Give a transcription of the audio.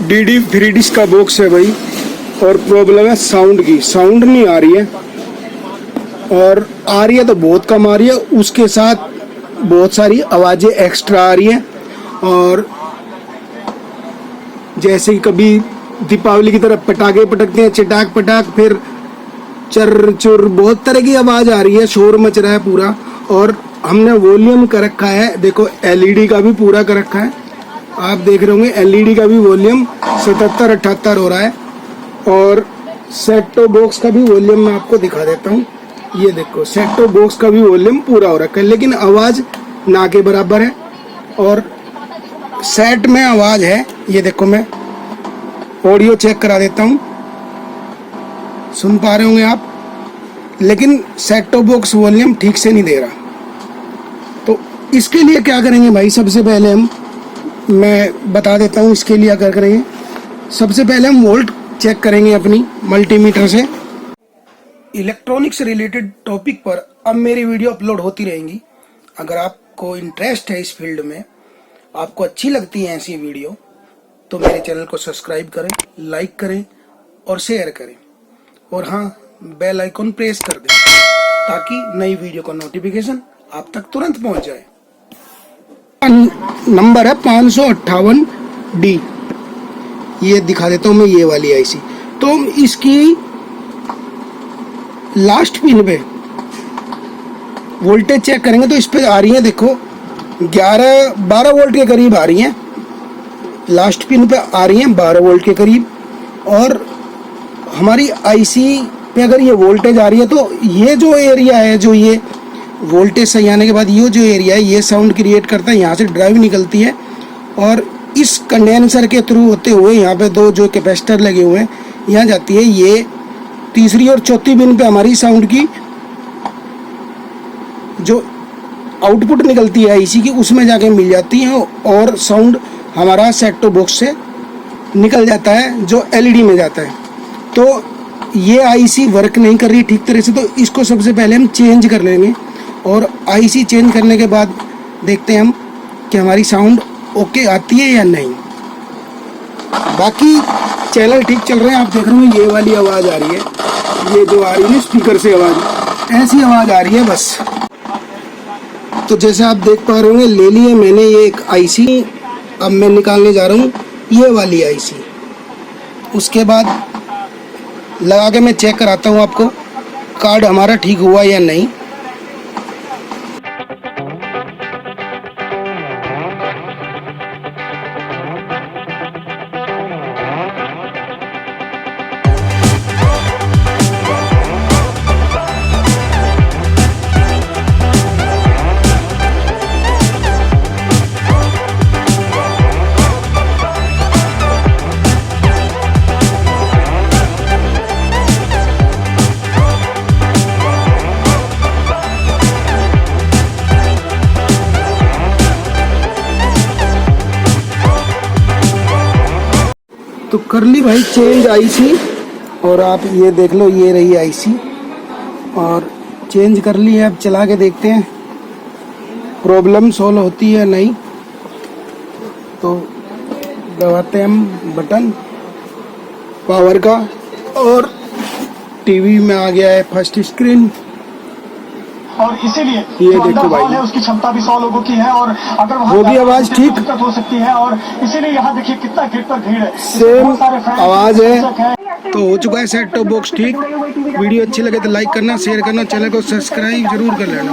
DD 3 disc का box है भाई, और प्रॉब्लम है साउंड की, साउंड नहीं आ रही है, और आ रही है तो बहुत कम आ रही है, उसके साथ बहुत सारी आवाज़ें एक्स्ट्रा आ रही हैं। और जैसे कि कभी दीपावली की तरफ पटाखे पटकते हैं, चटाक पटाक, फिर चर चुर, बहुत तरह की आवाज़ आ रही है, शोर मच रहा है पूरा। और हमने वॉल्यूम कर रखा है, देखो LED का भी पूरा कर रखा है, आप देख रहे होंगे LED का भी वॉल्यूम 77-78 हो रहा है। और सेट टॉप बॉक्स का भी वॉल्यूम मैं आपको दिखा देता हूँ, ये देखो सेट टॉप बॉक्स का भी वॉल्यूम पूरा हो रखा है, लेकिन आवाज़ ना के बराबर है। और सेट में आवाज़ है, ये देखो मैं ऑडियो चेक करा देता हूँ, सुन पा रहे होंगे आप, लेकिन सेट टॉप बॉक्स वॉल्यूम ठीक से नहीं दे रहा। तो इसके लिए क्या करेंगे भाई, सबसे पहले मैं बता देता हूँ इसके लिए क्या करेंगे। सबसे पहले हम वोल्ट चेक करेंगे अपनी मल्टीमीटर से। इलेक्ट्रॉनिक्स रिलेटेड टॉपिक पर अब मेरी वीडियो अपलोड होती रहेंगी। अगर आपको इंटरेस्ट है इस फील्ड में, आपको अच्छी लगती है ऐसी वीडियो, तो मेरे चैनल को सब्सक्राइब करें, लाइक करें और शेयर करें, और हाँ, बेल आइकन प्रेस कर दें ताकि नई वीडियो का नोटिफिकेशन आप तक तुरंत पहुंच जाए। नंबर है 558D, ये दिखा देता हूँ मैं, ये वाली IC। तो इसकी लास्ट पिन पे वोल्टेज चेक करेंगे तो इस पे आ रही है, देखो 11-12 वोल्ट के करीब आ रही हैं, लास्ट पिन पे आ रही हैं 12 वोल्ट के करीब। और हमारी IC पे अगर ये वोल्टेज आ रही है तो ये जो एरिया है, जो ये वोल्टेज सही आने के बाद ये जो एरिया है, ये साउंड क्रिएट करता है, यहाँ से ड्राइव निकलती है और इस कंडेंसर के थ्रू होते हुए यहाँ पे दो जो कैपेसिटर लगे हुए हैं यहाँ जाती है। ये तीसरी और चौथी पिन पे हमारी साउंड की जो आउटपुट निकलती है IC की, उसमें जाके मिल जाती है और साउंड हमारा सेट टॉप बॉक्स से निकल जाता है जो LED में जाता है। तो ये IC वर्क नहीं कर रही ठीक तरह से, तो इसको सबसे पहले हम चेंज कर लेंगे, और IC चेंज करने के बाद देखते हैं हम कि हमारी साउंड ओके आती है या नहीं। बाकी चैनल ठीक चल रहे हैं, आप देख रहे हो ये वाली आवाज़ आ रही है, ये जो आ रही है स्पीकर से आवाज़, ऐसी आवाज़ आ रही है बस। तो जैसे आप देख पा रहे होंगे, ले लिए मैंने ये एक IC, अब मैं निकालने जा रहा हूँ ये वाली IC। उसके बाद लगा के मैं चेक कराता हूँ आपको कार्ड हमारा ठीक हुआ या नहीं। तो कर ली भाई चेंज IC, और आप ये देख लो ये रही IC, और चेंज कर ली है। अब चला के देखते हैं प्रॉब्लम सॉल्व होती है नहीं। तो दबाते हैं हम बटन पावर का, और टीवी में आ गया है फर्स्ट स्क्रीन, और इसीलिए ये देखो भाई है उसकी क्षमता भी 100 लोगों की है, और अगर वो भी आवाज ठीक दिक्कत हो सकती है। और इसीलिए यहाँ देखिए कितना भीड़ पर भीड़ है, सेम आवाज है। तो हो चुका है सेट टॉप बॉक्स ठीक। वीडियो अच्छी लगे तो लाइक करना, शेयर करना, चैनल को सब्सक्राइब जरूर कर लेना।